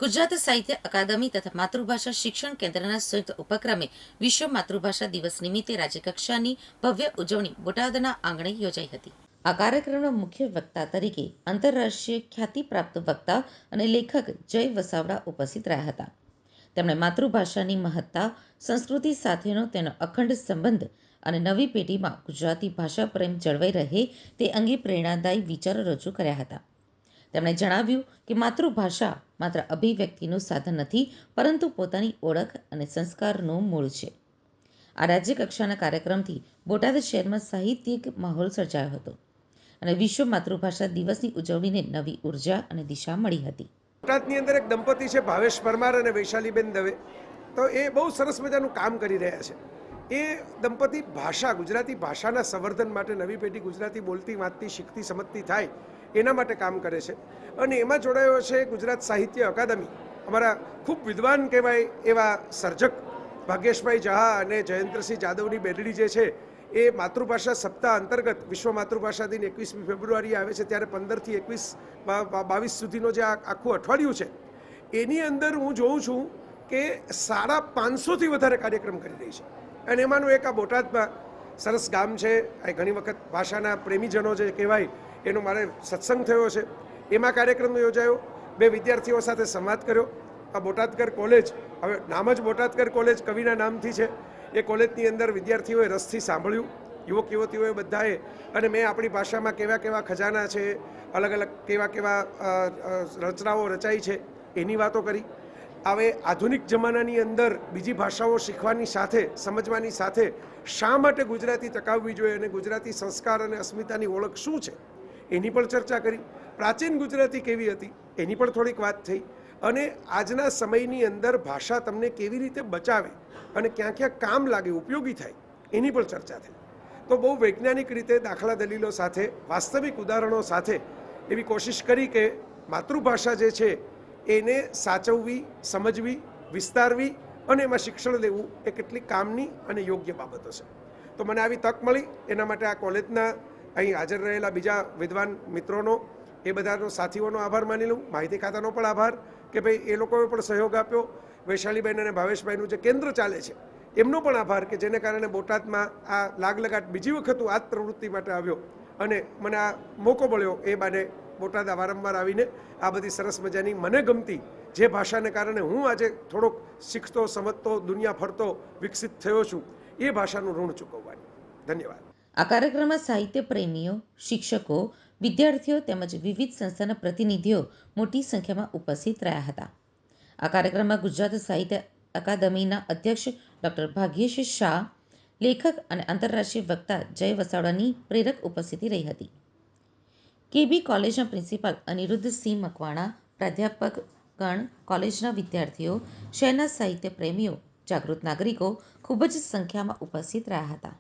ગુજરાત સાહિત્ય અકાદમી તથા માતૃભાષા શિક્ષણ કેન્દ્રના સંયુક્ત ઉપક્રમે વિશ્વ માતૃભાષા દિવસ નિમિત્તે રાજ્યકક્ષાની ભવ્ય ઉજવણી બોટાદના આંગણે યોજાઈ હતી. આ કાર્યક્રમના મુખ્ય વક્તા તરીકે આંતરરાષ્ટ્રીય ખ્યાતિપ્રાપ્ત વક્તા અને લેખક જય વસાવડા ઉપસ્થિત રહ્યા હતા. તેમણે માતૃભાષાની મહત્તા, સંસ્કૃતિ સાથેનો તેનો અખંડ સંબંધ અને નવી પેઢીમાં ગુજરાતી ભાષા પ્રેમ જળવાઈ રહે તે અંગે પ્રેરણાદાયી વિચારો રજૂ કર્યા હતા. તેમણે જણાવ્યું કે માતૃભાષા માત્ર અભિવ્યક્તિનું સાધન નથી, પરંતુ પોતાની ઓળખ અને સંસ્કારનું મૂળ છે. આ રાજ્યકક્ષાના કાર્યક્રમથી બોટાદ શહેરમાં સાહિત્યિક માહોલ સર્જાયો હતો અને વિશ્વ માતૃભાષા દિવસની ઉજવણીને નવી ઉર્જા અને દિશા મળી હતી. બોટાદની અંદર એક દંપતી છે, ભાવેશ પરમાર અને વૈશાલીબેન દવે. તો એ બહુ સરસ મજાનું કામ કરી રહ્યા છે. એ દંપતી ગુજરાતી ભાષાના સંવર્ધન માટે, નવી પેઢી ગુજરાતી બોલતી, વાંચતી, શીખતી, સમજતી થાય એના માટે કામ કરે છે. અને એમાં જોડાયો છે ગુજરાત સાહિત્ય અકાદમી. અમારા ખૂબ વિદ્વાન કહેવાય એવા સર્જક ભાગ્યેશભાઈ જહા અને જયંત્રસિંહ જાદવની બેલડી જે છે એ માતૃભાષા સપ્તાહ અંતર્ગત વિશ્વ માતૃભાષા દિન 21મી ફેબ્રુઆરી આવે છે ત્યારે 15થી 22 સુધીનો જે આખું અઠવાડિયું છે એની અંદર હું જોઉં છું કે 550થી વધારે કાર્યક્રમ કરી રહી છે. અને એમાંનું એક આ બોટાદમાં સરસ ગામ છે. આ ઘણી વખત ભાષાના પ્રેમીજનો જે કહેવાય એનો મારે સત્સંગ થયો છે. એમાં કાર્યક્રમ યોજાયો. 2 વિદ્યાર્થીઓ સાથે સંવાદ કર્યો. આ બોટાદકર કોલેજ, હવે નામ જ બોટાદકર કોલેજ કવિના નામથી છે. એ કોલેજની અંદર વિદ્યાર્થીઓએ રસથી સાંભળ્યું, યુવક યુવતીઓએ બધાએ. અને મેં આપણી ભાષામાં કેવા કેવા ખજાના છે, અલગ અલગ કેવા કેવા રચનાઓ રચાઈ છે એની વાતો કરી. હવે આધુનિક જમાનાની અંદર બીજી ભાષાઓ શીખવાની સાથે, સમજવાની સાથે શા માટે ગુજરાતી ટકાવવી જોઈએ અને ગુજરાતી સંસ્કાર અને અસ્મિતાની ઓળખ શું છે એની પણ ચર્ચા કરી. પ્રાચીન ગુજરાતી કેવી હતી એની પણ થોડીક વાત થઈ. અને આજના સમયની અંદર ભાષા તમને કેવી રીતે બચાવે અને ક્યાં ક્યાં કામ લાગે, ઉપયોગી થાય એની પણ ચર્ચા થઈ. તો બહુ વૈજ્ઞાનિક રીતે દાખલા દલીલો સાથે, વાસ્તવિક ઉદાહરણો સાથે એવી કોશિશ કરી કે માતૃભાષા જે છે એને સાચવવી, સમજવી, વિસ્તારવી અને એમાં શિક્ષણ લેવું એ કેટલી કામની અને યોગ્ય બાબતો છે. તો મને આવી તક મળી એના માટે આ કોલેજના અહીં હાજર રહેલા બીજા વિદ્વાન મિત્રોનો, એ બધાનો, સાથીઓનો આભાર માની લઉં. માહિતી ખાતાનો પણ આભાર કે ભાઈ એ લોકોએ પણ સહયોગ આપ્યો. વૈશાલીબેન અને ભાવેશભાઈનું જે કેન્દ્ર ચાલે છે એમનો પણ આભાર કે જેને કારણે બોટાદમાં આ લાગલગાટ બીજી વખત હું આ જ પ્રવૃત્તિ માટે આવ્યો અને મને આ મોકો મળ્યો. એ બાને બોટાદ વારંવાર આવીને આ બધી સરસ મજાની મને ગમતી જે ભાષાને કારણે હું આજે થોડોક શીખતો, સમજતો, દુનિયા ફરતો, વિકસિત થયો છું, એ ભાષાનું ઋણ ચૂકવવાની. ધન્યવાદ. આ કાર્યક્રમમાં સાહિત્ય પ્રેમીઓ, શિક્ષકો, વિદ્યાર્થીઓ તેમજ વિવિધ સંસ્થાના પ્રતિનિધિઓ મોટી સંખ્યામાં ઉપસ્થિત રહ્યા હતા. આ કાર્યક્રમમાં ગુજરાત સાહિત્ય અકાદમીના અધ્યક્ષ ડૉક્ટર ભાગ્યેશ શાહ, લેખક અને આંતરરાષ્ટ્રીય વક્તા જય વસાવડાની પ્રેરક ઉપસ્થિતિ રહી હતી. કેબી કોલેજના પ્રિન્સિપાલ અનિરુદ્ધસિંહ મકવાણા, પ્રાધ્યાપકગણ, કોલેજના વિદ્યાર્થીઓ, શહેરના સાહિત્ય પ્રેમીઓ, જાગૃત નાગરિકો ખૂબ જ સંખ્યામાં ઉપસ્થિત રહ્યા હતા.